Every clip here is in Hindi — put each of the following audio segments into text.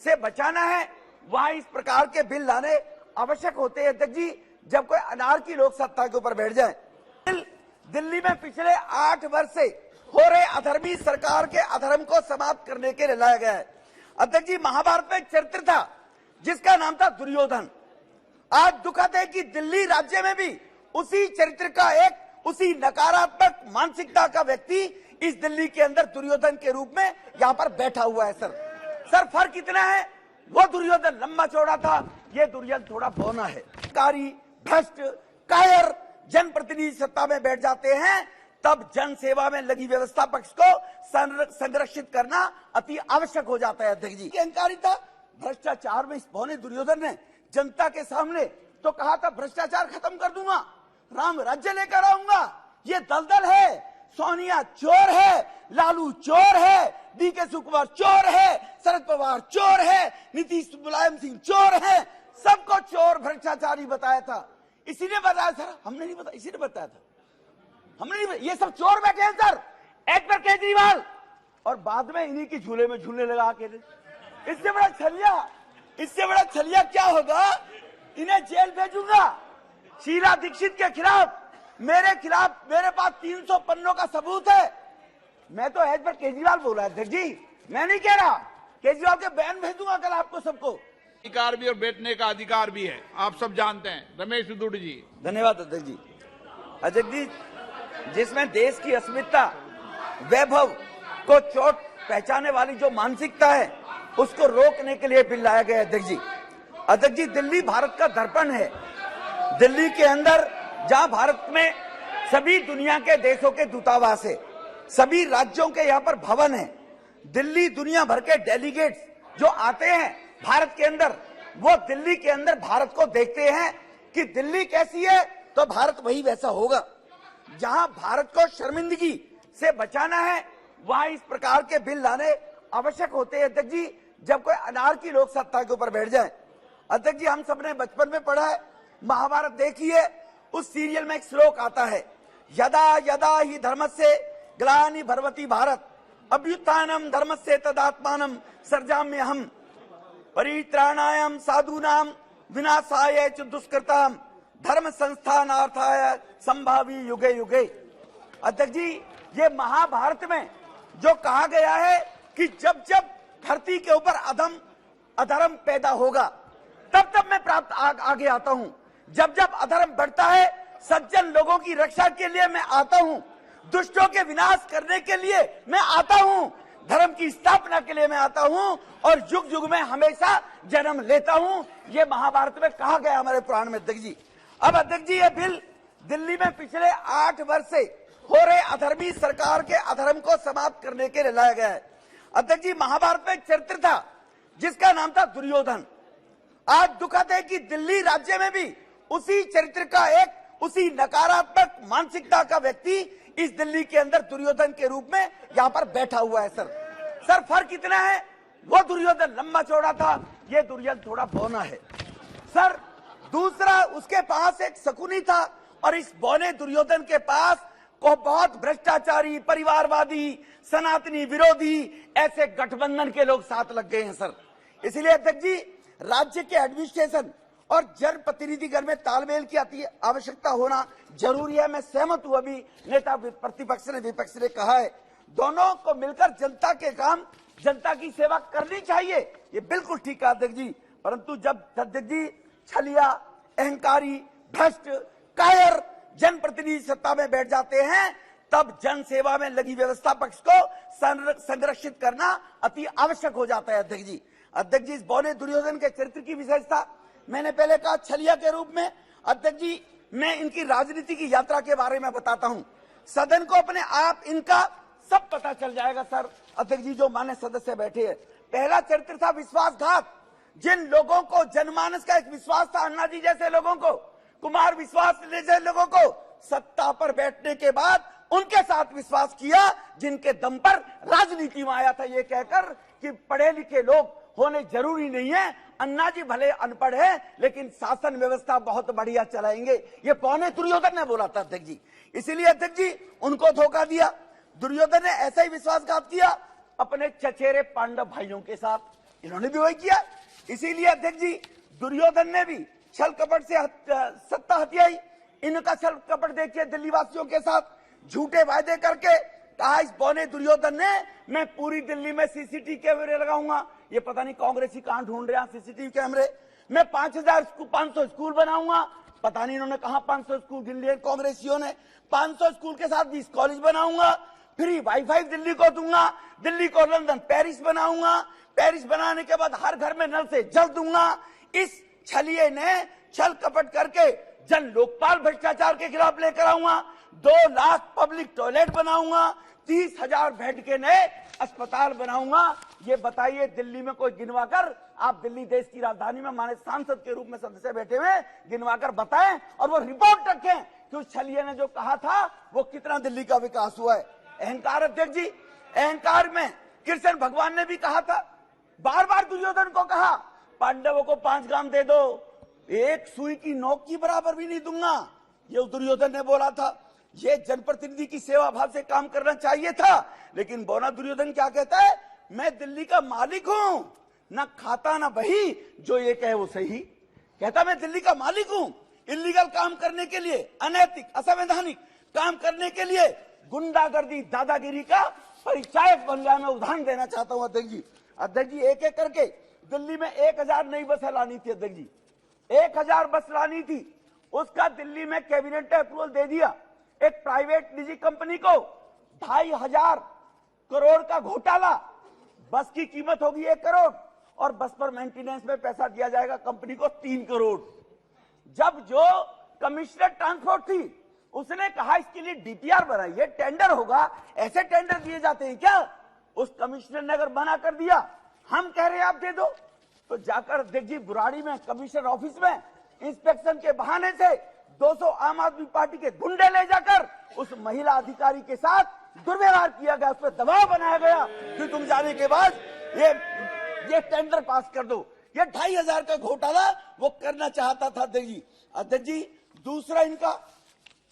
से बचाना है, वहां इस प्रकार के बिल लाने आवश्यक होते हैं अध्यक्ष जी, जब कोई अनारकी लोक सत्ता के ऊपर बैठ जाए। दिल्ली में पिछले 8 वर्ष से हो रहे अधर्मी सरकार के अधर्म को समाप्त करने के लिए लाया गया है। अध्यक्ष जी, महाभारत में एक चरित्र था जिसका नाम था दुर्योधन। आज दुखद है कि दिल्ली राज्य में भी उसी चरित्र का एक, उसी नकारात्मक मानसिकता का व्यक्ति इस दिल्ली के अंदर दुर्योधन के रूप में यहाँ पर बैठा हुआ है। सर फर्क इतना है, वो दुर्योधन लंबा चौड़ा था, ये दुर्योधन थोड़ा बौना है। कारी, भ्रष्ट, कायर जनप्रतिनिधि सत्ता में बैठ जाते हैं, तब जन सेवा में लगी व्यवस्था पक्ष को संरक्षित करना अति आवश्यक हो जाता है। अध्यक्ष जी, अहंकारी था, भ्रष्टाचार में इस बौने दुर्योधन ने जनता के सामने तो कहा था भ्रष्टाचार खत्म कर दूंगा, राम राज्य लेकर आऊंगा। ये दलदल है, सोनिया चोर है, लालू चोर है, डीके शिवकुमार चोर है, शरद पवार चोर है, नीतीश मुलायम सिंह चोर है, सबको चोर भ्रष्टाचारी बताया था। इसी ने बताया सर, हमने नहीं बताया, इसी ने बताया था, हमने नहीं बताया। ये सब चोर बैठे हैं सर, एक पर केजरीवाल, और बाद में इन्हीं की झूले में झूलने लगा के। इससे बड़ा छलिया क्या होगा, इन्हें जेल भेजूंगा। शीला दीक्षित के खिलाफ, मेरे पास 300 पन्नों का सबूत है। मैं तो एज पर केजरीवाल बोला है अध्यक्ष जी, मैं नहीं कह रहा, केजरीवाल के बयान भेजूंगा कल आपको सबको। अधिकार भी और बैठने का अधिकार भी है, आप सब जानते हैं। रमेश उदुड़ जी। धन्यवाद अध्यक्ष जी। अध्यक्ष जी, जिसमें देश की अस्मिता, वैभव को चोट पहचाने वाली जो मानसिकता है, उसको रोकने के लिए बिल लाया गया अध्यक्ष जी। अध्यक्ष जी, दिल्ली भारत का दर्पण है। दिल्ली के अंदर जहां भारत में सभी दुनिया के देशों के दूतावास है, सभी राज्यों के यहाँ पर भवन है, दिल्ली दुनिया भर के डेलीगेट्स जो आते हैं भारत के अंदर, वो दिल्ली के अंदर भारत को देखते हैं कि दिल्ली कैसी है तो भारत वही वैसा होगा। जहां भारत को शर्मिंदगी से बचाना है, वहां इस प्रकार के बिल लाने आवश्यक होते हैं अध्यक्ष जी, जब कोई अनारकी लोक सत्ता के ऊपर बैठ जाए। अध्यक्ष जी, हम सबने बचपन में पढ़ा है, महाभारत देखिए, उस सीरियल में एक श्लोक आता है, यदा यदा ही धर्मस्य ग्लानि भर्वति भारत अभ्युत्थानम धर्मस्य तदात्मानम सर्जाम्यहम् परित्राणाय साधूनां विनाशाय च दुष्कृतां धर्म संस्थानार्थाय संभावी युगे युगे। अध्यक्ष जी, ये महाभारत में जो कहा गया है कि जब जब धरती के ऊपर अधर्म पैदा होगा, तब तब मैं आगे आता हूं। जब जब अधर्म बढ़ता है, सज्जन लोगों की रक्षा के लिए मैं आता हूं, दुष्टों के विनाश करने के लिए मैं आता हूं, धर्म की स्थापना के लिए मैं आता हूं, और युग युग में हमेशा जन्म लेता हूं। ये महाभारत में कहा गया हमारे पुराण में अध्यक्ष जी। अब अध्यक्ष जी, ये बिल दिल्ली में पिछले 8 वर्ष से हो रहे अधर्मी सरकार के अधर्म को समाप्त करने के लिए लाया गया है। अध्यक्ष जी, महाभारत में एक चरित्र था जिसका नाम था दुर्योधन। आज दुखद है कि दिल्ली राज्य में भी उसी चरित्र का एक, उसी नकारात्मक मानसिकता का व्यक्ति इस दिल्ली के अंदर दुर्योधन के रूप में यहाँ पर बैठा हुआ है। सर फर्क इतना है, वो दुर्योधन लंबा चौड़ा था, ये दुर्योधन थोड़ा बौना है। सर दूसरा, उसके पास एक शकुनी था, और इस बौने दुर्योधन के पास को बहुत भ्रष्टाचारी, परिवारवादी, सनातनी विरोधी ऐसे गठबंधन के लोग साथ लग गए हैं सर। इसलिए अध्यक्ष जी, राज्य के एडमिनिस्ट्रेशन और जनप्रतिनिधिगण में तालमेल की अति आवश्यकता होना जरूरी है। मैं सहमत हूं, अभी नेता प्रतिपक्ष ने, विपक्ष ने कहा है, दोनों को मिलकर जनता के काम, जनता की सेवा करनी चाहिए, ये बिल्कुल ठीक है अध्यक्ष जी। परंतु जब अध्यक्ष जी छलिया, अहंकारी, भ्रष्ट, कायर जनप्रतिनिधि सत्ता में बैठ जाते हैं, तब जन सेवा में लगी व्यवस्था पक्ष को संरक्षित करना अति आवश्यक हो जाता है अध्यक्ष जी। अध्यक्ष जी, इस बौने दुर्योधन के चरित्र की विशेषता मैंने पहले कहा, छलिया के रूप में। अध्यक्ष जी, मैं इनकी राजनीति की यात्रा के बारे में बताता हूं, सदन को अपने आप इनका सब पता चल जाएगा सर। अध्यक्ष जी, जो मान्य सदस्य बैठे हैं, पहला चरित्र था विश्वासघात। जिन लोगों को जनमानस का एक विश्वास था, अन्ना जी जैसे लोगों को, कुमार विश्वास जैसे लोगों को, सत्ता पर बैठने के बाद उनके साथ विश्वास किया, जिनके दम पर राजनीति में आया था, ये कहकर कि पढ़े लिखे लोग होने जरूरी नहीं है, अन्ना जी भले अनपढ़ है लेकिन शासन व्यवस्था बहुत बढ़िया चलाएंगे, ये पौने दुर्योधन ने बोला था अध्यक्ष जी। इसीलिए अध्यक्ष जी, उनको धोखा दिया। दुर्योधन ने ऐसा ही विश्वासघात किया अपने चचेरे पांडव भाइयों के साथ। इन्होंने भी वही किया। इसीलिए अध्यक्ष जी, दुर्योधन ने भी छल कपट से सत्ता हथियाई। इनका छल कपट देखिए, दिल्ली वासियों के साथ झूठे वायदे करके कहा इस बौने दुर्योधन ने, मैं पूरी दिल्ली में सीसीटीवी कैमरे लगाऊंगा। ये पता नहीं कांग्रेसी कहां ढूंढ रहे हैं सीसीटीवी कैमरे। मैं 500 स्कूल बनाऊंगा। पता नहीं इन्होंने कहा 500 स्कूल गिन लिए कांग्रेसियों ने। 500 स्कूल के साथ 20 कॉलेज बनाऊंगा। फ्री वाईफाई दिल्ली को दूंगा। दिल्ली को लंदन पेरिस बनाऊंगा। पेरिस बनाने के बाद हर घर में नल से जल दूंगा। इस छलिए ने छल कपट करके जन लोकपाल भ्रष्टाचार के खिलाफ लेकर आऊंगा। 2 लाख पब्लिक टॉयलेट बनाऊंगा। 30,000 बेड के नए अस्पताल बनाऊंगा। ये बताइए, दिल्ली में कोई गिनवाकर, आप दिल्ली देश की राजधानी में माने सांसद के रूप में सदस्य बैठे हुए, गिनवाकर बताएं और वो रिपोर्ट रखें कि उस छलिए ने जो कहा था वो कितना दिल्ली का विकास हुआ है। अहंकार अध्यक्ष जी, अहंकार में कृष्ण भगवान ने भी कहा था, बार बार दुर्योधन को कहा, पांडवों को 5 ग्राम दे दो, एक सुई की नोक की बराबर भी नहीं दूंगा। ये दुर्योधन ने बोला था। ये जनप्रतिनिधि की सेवा भाव से काम करना चाहिए था। लेकिन बौना दुर्योधन क्या कहता है, मैं दिल्ली का मालिक हूं, ना खाता ना बही, जो ये कहे वो सही। कहता मैं दिल्ली का मालिक हूं। इलीगल काम करने के लिए, अनैतिक असंवैधानिक काम करने के लिए गुंडागर्दी दादागिरी का परिचायक बन गया। मैं उदाहरण देना चाहता हूं अध्यक्ष जी। अध्यक्ष जी, एक एक करके दिल्ली में 1000 नई बसें लानी थी अध्यक्ष जी, 1000 बस लानी थी। उसका दिल्ली में कैबिनेट ने अप्रूवल दे दिया। एक प्राइवेट निजी कंपनी को 2500 करोड़ का घोटाला, बस की कीमत होगी 1 करोड़ और बस पर मेंटेनेंस में पैसा दिया जाएगा कंपनी को 3 करोड़। जब जो कमिश्नर ट्रांसपोर्ट थी उसने कहा इसके लिए डीपीआर बनाइए, टेंडर होगा, ऐसे टेंडर दिए जाते हैं क्या? उस कमिश्नर ने अगर मना कर दिया, हम कह रहे हैं आप दे दो, तो जाकर अध्यक्ष जी बुराड़ी में कमिश्नर ऑफिस में इंस्पेक्शन के बहाने से 200 आम आदमी पार्टी के गुंडे ले जाकर उस महिला अधिकारी के साथ दुर्व्यवहार किया गया, उस पर दबाव बनाया गया कि तुम जाने के बाद ये टेंडर पास कर दो। ये 2500 का घोटाला वो करना चाहता था अध्यक्ष जी। अध्यक्ष जी, दूसरा इनका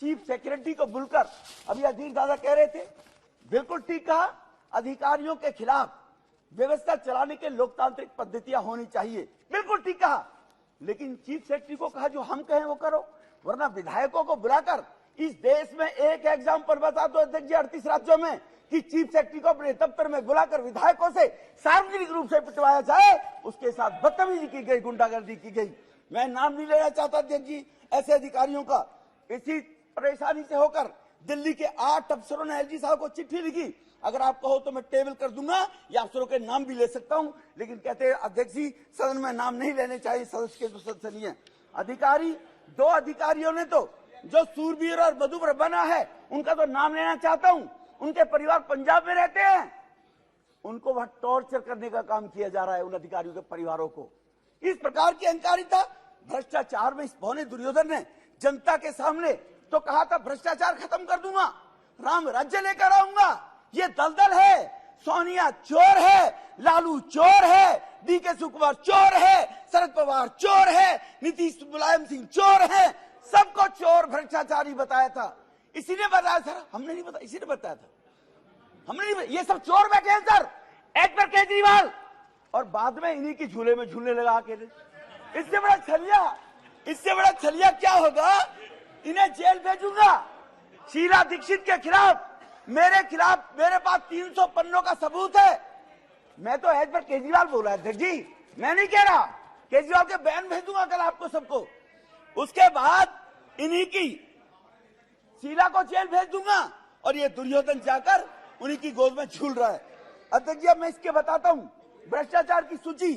चीफ सेक्रेटरी को बुलकर, अभी अधीर दादा कह रहे थे, बिल्कुल ठीक कहा, अधिकारियों के खिलाफ व्यवस्था चलाने के लोकतांत्रिक पद्धतियां होनी चाहिए, बिल्कुल ठीक कहा। लेकिन चीफ सेक्रेटरी को कहा जो हम कहें वो करो, वरना विधायकों को बुलाकर इस देश में एक एग्जाम्पल बता दो अध्यक्ष जी 38 राज्यों में कि चीफ सेक्रेटरी को अपने दफ्तर में बुलाकर विधायकों से सार्वजनिक रूप से पिटवाया जाए। उसके साथ बदतमीजी की गई, गुंडागर्दी की गई। मैं नाम नहीं लेना चाहता अध्यक्ष जी ऐसे अधिकारियों का। इसी परेशानी से होकर दिल्ली के 8 अफसरों ने एलजी साहब को चिट्ठी लिखी। अगर आप कहो तो मैं टेबल कर दूंगा या अफसरों के नाम भी ले सकता हूं, लेकिन कहते हैं अध्यक्ष जी सदन में नाम नहीं लेने चाहिए, सदस्य के जो सदस्य नहीं है। अधिकारी, 2 अधिकारियों ने तो जो सूरबीर और मधुबर बना है उनका तो नाम लेना चाहता हूं। उनके परिवार पंजाब में रहते हैं, उनको वहां टॉर्चर करने का काम किया जा रहा है उन अधिकारियों के परिवारों को। इस प्रकार की अहंकारिता, भ्रष्टाचार में इस भौने दुर्योधन ने जनता के सामने तो कहा था भ्रष्टाचार खत्म कर दूंगा, राम राज्य लेकर आऊंगा। ये दलदल है, सोनिया चोर है, लालू चोर है, डीके शिवकुमार चोर है, शरद पवार चोर है, नीतीश मुलायम सिंह चोर है, सबको चोर भ्रष्टाचारी बताया था। इसी ने बताया सर, हमने नहीं बताया, इसी ने बताया था, हमने नहीं बताया। ये सब चोर बैठे हैं सर, एक पर केजरीवाल, और बाद में इन्हीं की झूले में झूलने लगा के। इससे बड़ा छलिया क्या होगा? इन्हें जेल भेजूंगा। शीला दीक्षित के खिलाफ, मेरे पास 300 पन्नों का सबूत है। मैं तो एज पर केजरीवाल बोला है अध्यक्ष जी, मैं नहीं कह रहा। केजरीवाल के बयान भेजूंगा कल आपको सबको। उसके बाद इन्हीं की शीला को जेल भेज दूंगा और ये दुर्योधन जाकर उन्हीं की गोद में झूल रहा है। अध्यक्ष जी, अब मैं इसके बताता हूं, भ्रष्टाचार की सूची,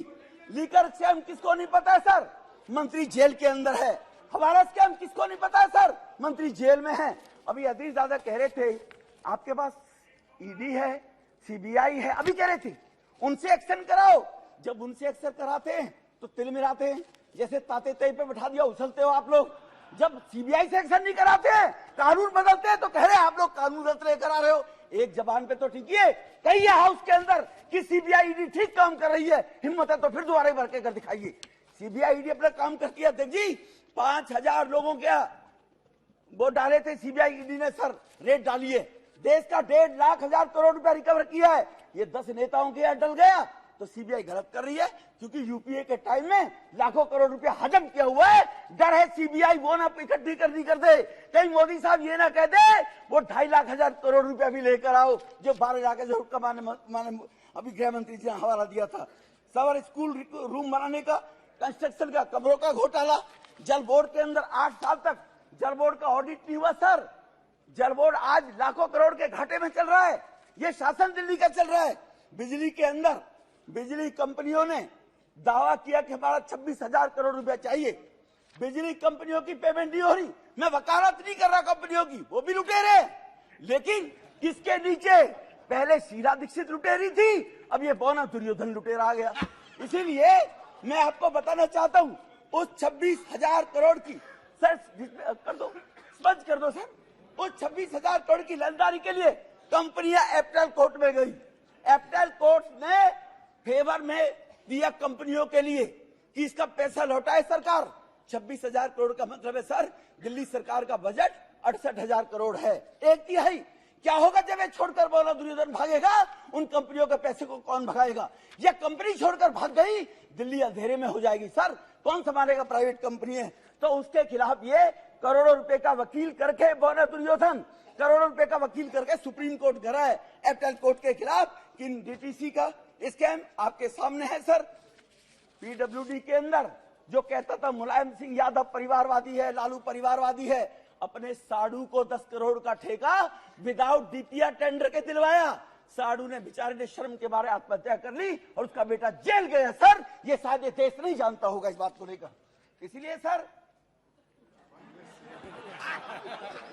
लीकर स्कैम किसको नहीं पता है सर? मंत्री जेल के अंदर है। हवाला स्कैम किसको नहीं पता है सर? मंत्री जेल में है। अभी अजीज दादा कह रहे थे आपके पास ईडी है, सीबीआई है, अभी कह रहे थे उनसे एक्शन कराओ। जब उनसे एक्शन कराते हैं तो तिल मिलाते हैं, जैसे ताते तय पे बैठा दिया उछलते हो आप लोग। जब सीबीआई से एक्शन नहीं कराते हैं, कानून बदलते हैं, तो कह रहे हैं आप लोग कानून रद्द लेकर आ रहे हो। एक जबान पे तो ठीक है, कहिए हाउस के अंदर कि सीबीआई ईडी ठीक काम कर रही है, हिम्मत है तो फिर दोबारा भर के कर दिखाइए। सीबीआई ईडी अपना काम करती है अध्यक्ष जी। 5000 लोगों के वो डाले थे सीबीआई ईडी ने सर, रेट डाली है। देश का 1.5 लाख करोड़ रुपया रिकवर किया है। ये 10 नेताओं के यहाँ डल गया, तो सीबीआई गलत कर रही है, क्योंकि यूपीए के टाइम में लाखों करोड़ रुपया हजम किया हुआ है। डर है सीबीआई वो ना इकट्ठी कर दे, कहीं मोदी साहब ये ना कह दे वो 2.5 लाख करोड़ रुपया भी लेकर आओ, जो 12 लाख जरूर का माने अभी गृह मंत्री जी ने हवाला दिया था। सवाल स्कूल रूम बनाने का, कंस्ट्रक्शन का, कमरों का घोटाला, जल बोर्ड के अंदर 8 साल तक जल बोर्ड का ऑडिट नहीं हुआ सर। जल बोर्ड आज लाखों करोड़ के घाटे में चल रहा है। ये शासन दिल्ली का चल रहा है। बिजली के अंदर बिजली कंपनियों ने दावा किया कि हमारा 26,000 करोड़ रुपया चाहिए। बिजली कंपनियों की पेमेंट नहीं हो रही। मैं वकालत नहीं कर रहा कंपनियों की, वो भी लुटेरे, लेकिन इसके नीचे पहले शीला दीक्षित लुटेरी थी, अब ये बौना दुर्योधन लुटेरा आ गया। इसीलिए मैं आपको बताना चाहता हूं, उस 26,000 करोड़ की सर कर दो, स्पष्ट कर दो सर, उस 26,000 करोड़ की लेनदारी के लिए कंपनियां एप्टल कोर्ट में गई। एप्टल कोर्ट ने फेवर में दिया कंपनियों के लिए कि इसका पैसा लौटाए सरकार। 26,000 करोड़ का मतलब है सर, दिल्ली सरकार का बजट 68,000 करोड़ है, 1/3। क्या होगा जब ये छोड़कर बोला दुर्योधन भागेगा? उन कंपनियों के पैसे को कौन भगाएगा? ये कंपनी छोड़कर भाग गई, दिल्ली अंधेरे में हो जाएगी सर। कौन संभालेगा? प्राइवेट कंपनी है। तो उसके खिलाफ ये करोड़ों रुपए का वकील करके बोला दुर्योधन, करोड़ों रुपए का वकील करके सुप्रीम कोर्ट गया है एप्टल कोर्ट के खिलाफ। किन डीटीसी का स्कैम आपके सामने है सर। पीडब्ल्यूडी के अंदर जो कहता था मुलायम सिंह यादव परिवारवादी है, लालू परिवारवादी है, अपने साडू को 10 करोड़ का ठेका विदाउट डीपीआर टेंडर के दिलवाया। साडू ने बेचारे ने शर्म के बारे आत्महत्या कर ली और उसका बेटा जेल गया सर। ये शायद ये देश नहीं जानता होगा इस बात को लेकर। इसलिए सर,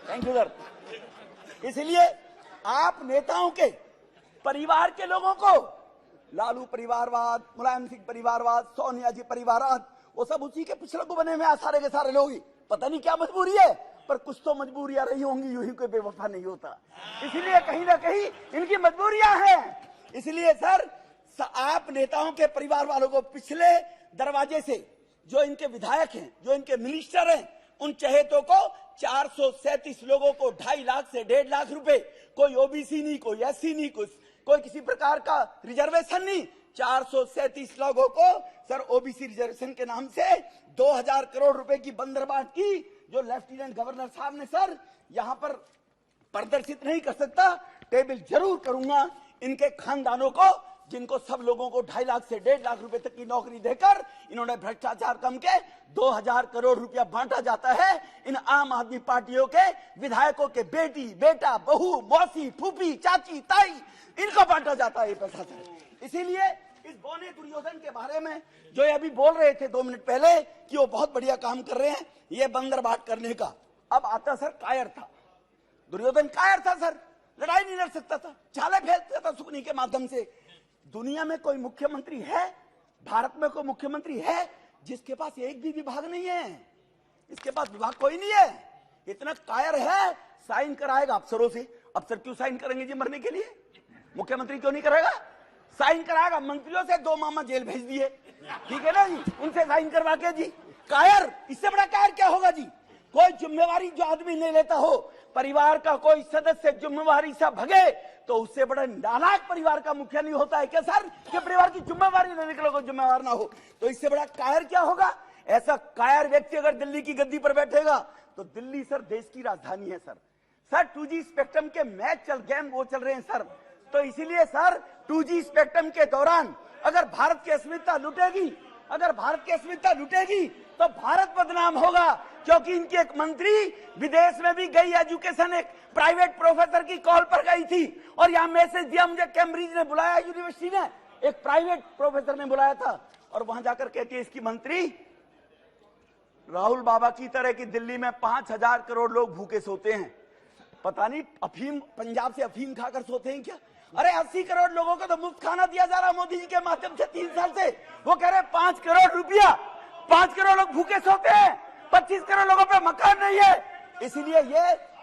थैंक यू सर। इसलिए आप नेताओं के परिवार के लोगों को लालू परिवारवाद, मुलायम सिंह परिवारवाद, सोनिया जी परिवारवाद, वो सब उसी के पिछड़े को बने हुए सारे के सारे लोग ही। पता नहीं क्या मजबूरी है, पर कुछ तो मजबूरियां रही होंगी, यूं ही कोई बेवफा नहीं होता। इसलिए कहीं ना कहीं इनकी मजबूरियां हैं। इसलिए सर, आप नेताओं के परिवार वालों को पिछले दरवाजे से जो इनके विधायक हैं, जो इनके मिनिस्टर हैं, उन चहेतों को 437 लोगों को 2.5 लाख से 1.5 लाख रुपए, कोई ओबीसी नहीं, कोई एससी नहीं, कोई किसी प्रकार का रिजर्वेशन नहीं, 437 लोगों को सर ओबीसी रिजर्वेशन के नाम से 2000 करोड़ रुपए की बंदरबाट की, जो लेफ्टिनेंट गवर्नर साहब ने सर यहां पर प्रदर्शित नहीं कर सकता, टेबल जरूर करूंगा। इनके खानदानों को, जिनको सब लोगों को 2.5 लाख से 1.5 लाख रुपए तक की नौकरी देकर इन्होंने भ्रष्टाचार कम के 2000 करोड़ रुपया बांटा जाता है। इन आम आदमी पार्टियों के विधायकों के बेटी, बेटा, बहू, मौसी, फूफी, चाची, ताई, इनको बांटा जाता है ये पैसा सर। इसीलिए इस बौने दुर्योधन के बारे में जो ये अभी बोल रहे थे 2 मिनट पहले कि वो बहुत बढ़िया काम कर रहे हैं ये बंदरबाट करने का, अब आता सर कायर था। दुर्योधन कायर था सर, लड़ाई नहीं लड़ सकता था, चाले फेंकता था सुकनी के माध्यम से। दुनिया में कोई मुख्यमंत्री है, भारत में कोई मुख्यमंत्री है जिसके पास एक भी विभाग नहीं है? इसके पास विभाग कोई नहीं है। इतना कायर है, साइन कराएगा अफसरों से। अफसर क्यों साइन करेंगे जी मरने के लिए? मुख्यमंत्री क्यों नहीं करेगा? साइन कराएगा। मंत्रियों से 2 मामा जेल भेज दिए, ठीक है ना जी, उनसे साइन करवा के जी। कायर, इससे बड़ा कायर क्या होगा जी? कोई जिम्मेवारी जो आदमी नहीं लेता हो, परिवार का कोई सदस्य जिम्मेवारी से भगे, तो उससे बड़ा नालायक परिवार का मुखिया नहीं होता है क्या सर? कि परिवार की जिम्मेवारी लेने के लोग जिम्मेवार ना हो, तो इससे बड़ा कायर क्या होगा? ऐसा कायर व्यक्ति अगर दिल्ली की गद्दी पर बैठेगा तो दिल्ली सर देश की राजधानी है सर। सर 2G स्पेक्ट्रम के मैच गेम वो चल रहे हैं सर। तो इसीलिए सर 2G स्पेक्ट्रम के दौरान अगर भारत की अस्मिता लुटेगी, अगर भारत की अस्मिता लुटेगी तो भारत बदनाम होगा। क्योंकि इनकी एक मंत्री विदेश में भी गई, एजुकेशन एक प्राइवेट प्रोफेसर की कॉल पर गई थी और यहां मैसेज दिया, मुझे कैम्ब्रिज ने बुलाया, यूनिवर्सिटी ने, एक प्राइवेट प्रोफेसर ने बुलाया था, और वहां जाकर कहती है इसकी मंत्री, राहुल बाबा की तरह की दिल्ली में 5000 करोड़ लोग भूखे सोते हैं, पता नहीं अफीम पंजाब से अफीम खाकर सोते हैं क्या? अरे 80 करोड़ लोगों को तो मुफ्त खाना दिया जा रहा मोदी जी के माध्यम से 3 साल से। वो कह रहे 5 करोड़ रुपया, 5 करोड़ लोग भूखे सोते हैं, 25 करोड़ लोगों पे मकान नहीं है। इसलिए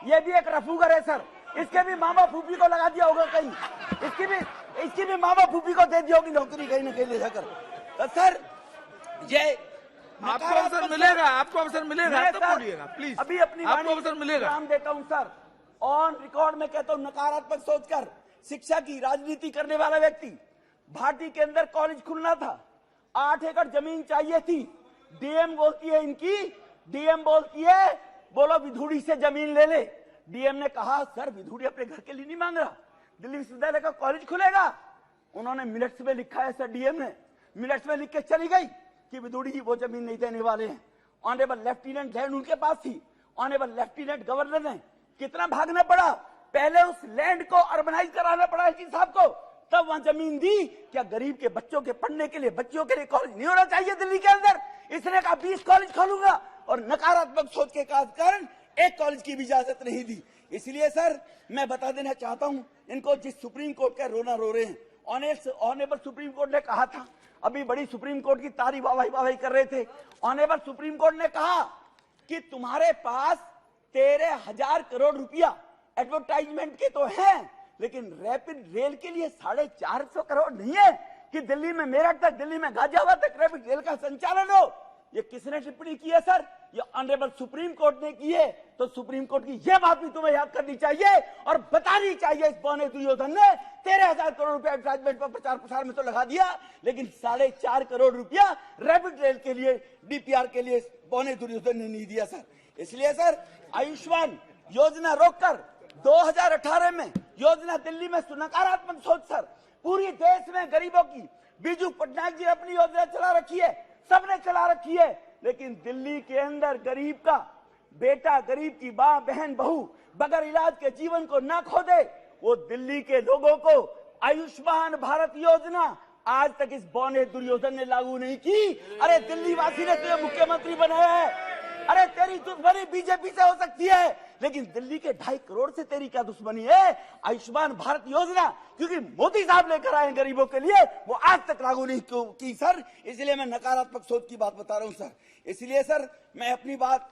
ये भी एक रफूगर है सर। इसके भी मामा फूफी को लगा दिया होगा कहीं, इसकी भी मामा फूफी को दे दी होगी नौकरी कहीं ना कहीं ले जाकर। तो सर ये आपको अवसर मिलेगा, आपको अवसर मिलेगा, तब बोलिएगा प्लीज। अभी अपनी आपको अवसर मिलेगा। नाम देता हूं सर, ऑन रिकॉर्ड में कहता हूं, नकारात्मक सोचकर शिक्षा की राजनीति करने वाला व्यक्ति भाटी के अंदर कॉलेज खुलना था, 8 एकड़ जमीन चाहिए थी। डीएम बोलती है डीएम बोलती है बोलो विधुड़ी से जमीन ले ले। डीएम ने कहा सर विधुड़ी अपने घर के लिए नहीं मांग रहा, दिल्ली विश्वविद्यालय का कॉलेज खुलेगा। उन्होंने मिनट्स में लिखा है सर, डीएम ने मिनट्स में लिख के चली गई कि विधुड़ी जी वो जमीन नहीं देने वाले हैं। ऑनरेबल लेफ्टिनेंट लैंड उनके पास थी, ऑनरेबल लेफ्टिनेंट गवर्नर ने कितना भागना पड़ा, पहले उस लैंड को अर्बनाइज कराना पड़ा एसडी साहब को, तब वहां जमीन दी। क्या गरीब के बच्चों के पढ़ने के लिए, बच्चों के लिए कॉलेज नहीं होना चाहिए दिल्ली के अंदर? इसने कहा 20 कॉलेज खोलूंगा और नकारात्मक सोच के कारण एक कॉलेज की भी इजाजत नहीं दी। इसलिए सर मैं बता देना चाहता हूं इनको, जिस सुप्रीम कोर्ट का रोना रो रहे हैं, ऑनरेबल सुप्रीम कोर्ट ने कहा था, अभी बड़ी सुप्रीम कोर्ट की तारीफ वाहवाही कर रहे थे। ऑनरेबल सुप्रीम कोर्ट ने कहा कि तुम्हारे पास 13,000 करोड़ रुपया एडवर्टाइजमेंट के तो हैं, लेकिन रैपिड रेल के लिए 450 करोड़ नहीं है कि दिल्ली में मेरठ तक, दिल्ली में गाजियाबाद तक रैपिड रेल का संचालन हो। ये किसने टिप्पणी की है सर? ये ऑनरेबल सुप्रीम कोर्ट ने की है। तो सुप्रीम कोर्ट की यह बात भी तुम्हें याद करनी चाहिए और बतानी चाहिए इस बौने दुर्योधन ने 13,000 करोड़ रुपया एडवर्टाइजमेंट पर प्रचार प्रसार में तो लगा दिया, लेकिन 4.5 करोड़ रुपया रैपिड रेल के लिए, डीपीआर के लिए बौने दुर्योधन ने नहीं दिया सर। इसलिए सर आयुष्मान योजना रोककर 2018 में योजना दिल्ली में नकारात्मक सोच सर, पूरी देश में गरीबों की, बीजू पटनायक जी अपनी योजना चला रखी है, सबने चला रखी है, लेकिन दिल्ली के अंदर गरीब का बेटा, गरीब की मां, बहन, बहू बगैर इलाज के जीवन को ना खो दे, वो दिल्ली के लोगों को आयुष्मान भारत योजना आज तक इस बौने दुर्योधन ने लागू नहीं की। अरे दिल्ली वासी ने तुझे मुख्यमंत्री बनाया है, अरे तेरी दुश्मनी बीजेपी से हो सकती है, लेकिन दिल्ली के 2.5 करोड़ से तेरी क्या दुश्मनी है? आयुष्मान भारत योजना क्योंकि मोदी साहब लेकर आए गरीबों के लिए, वो आज तक लागू नहीं की सर। इसलिए मैं नकारात्मक सोच की बात बता रहा हूं सर। इसलिए सर मैं अपनी बात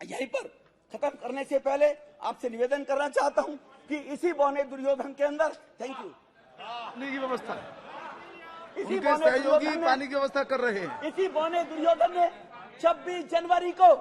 यहीं पर खत्म करने से पहले आपसे निवेदन करना चाहता हूं कि इसी बौने दुर्योधन के अंदर, थैंक यू, पानी की व्यवस्था, इसी उनके सहयोगी पानी की व्यवस्था कर रहे हैं। इसी बौने दुर्योधन ने 26 जनवरी को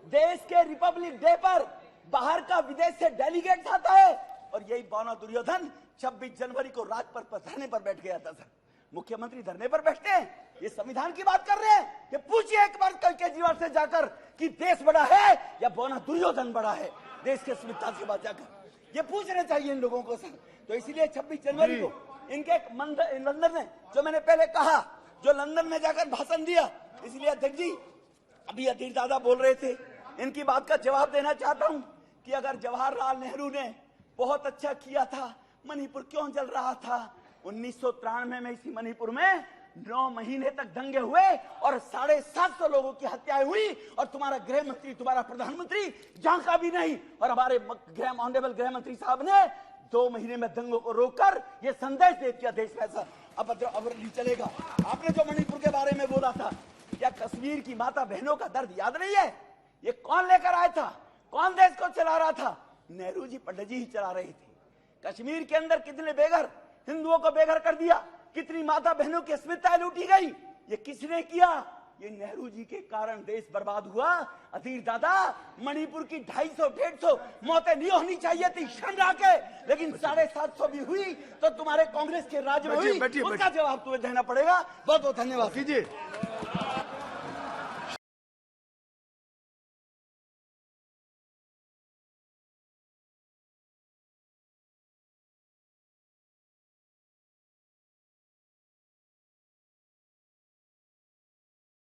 देश के रिपब्लिक डे पर बाहर का विदेश से डेलीगेट आता है, और यही बौना दुर्योधन 26 जनवरी को राजपथ पर धरने पर बैठ गया था सर। मुख्यमंत्री धरने पर बैठते हैं, ये संविधान की बात कर रहे हैं। ये पूछिए एक बार कल केजरीवाल से जाकर कि देश बड़ा है या बौना दुर्योधन बड़ा है, देश के संविधान के बाद जाकर ये पूछना चाहिए इन लोगों को सर। तो इसलिए 26 जनवरी को इनके लंदन में, जो मैंने पहले कहा, जो लंदन में जाकर भाषण दिया, इसलिए अध्यक्ष जी अभी अधीर दादा बोल रहे थे, इनकी बात का जवाब देना चाहता हूं कि अगर जवाहरलाल नेहरू ने बहुत अच्छा किया था, मणिपुर क्यों जल रहा था? 1993 में इसी मणिपुर में 9 महीने तक दंगे हुए और 750 लोगों की हत्याएं हुई, और तुम्हारा गृह मंत्री, तुम्हारा प्रधानमंत्री झांका भी नहीं, और हमारे ऑनरेबल गृह मंत्री साहब ने 2 महीने में दंगों को रोककर ये संदेश दे दिया देश में ऐसा अब नहीं चलेगा। आपने जो मणिपुर के बारे में बोला था, क्या कश्मीर की माता बहनों का दर्द याद नहीं है? ये कौन लेकर आया था? कौन देश को चला रहा था? नेहरू जी, पंडित जी ही चला रहे थे। कश्मीर के अंदर कितने बेघर हिंदुओं को बेघर कर दिया, कितनी माता बहनों की अस्मिताएं लूटी गई, ये किसने किया? ये नेहरू जी के कारण देश बर्बाद हुआ। अधीर दादा, मणिपुर की 250-150 मौतें नहीं होनी चाहिए थी शंगा के, लेकिन 750 भी हुई, तो तुम्हारे कांग्रेस के राज में हुई, उसका जवाब तुम्हें देना पड़ेगा। बहुत बहुत धन्यवाद।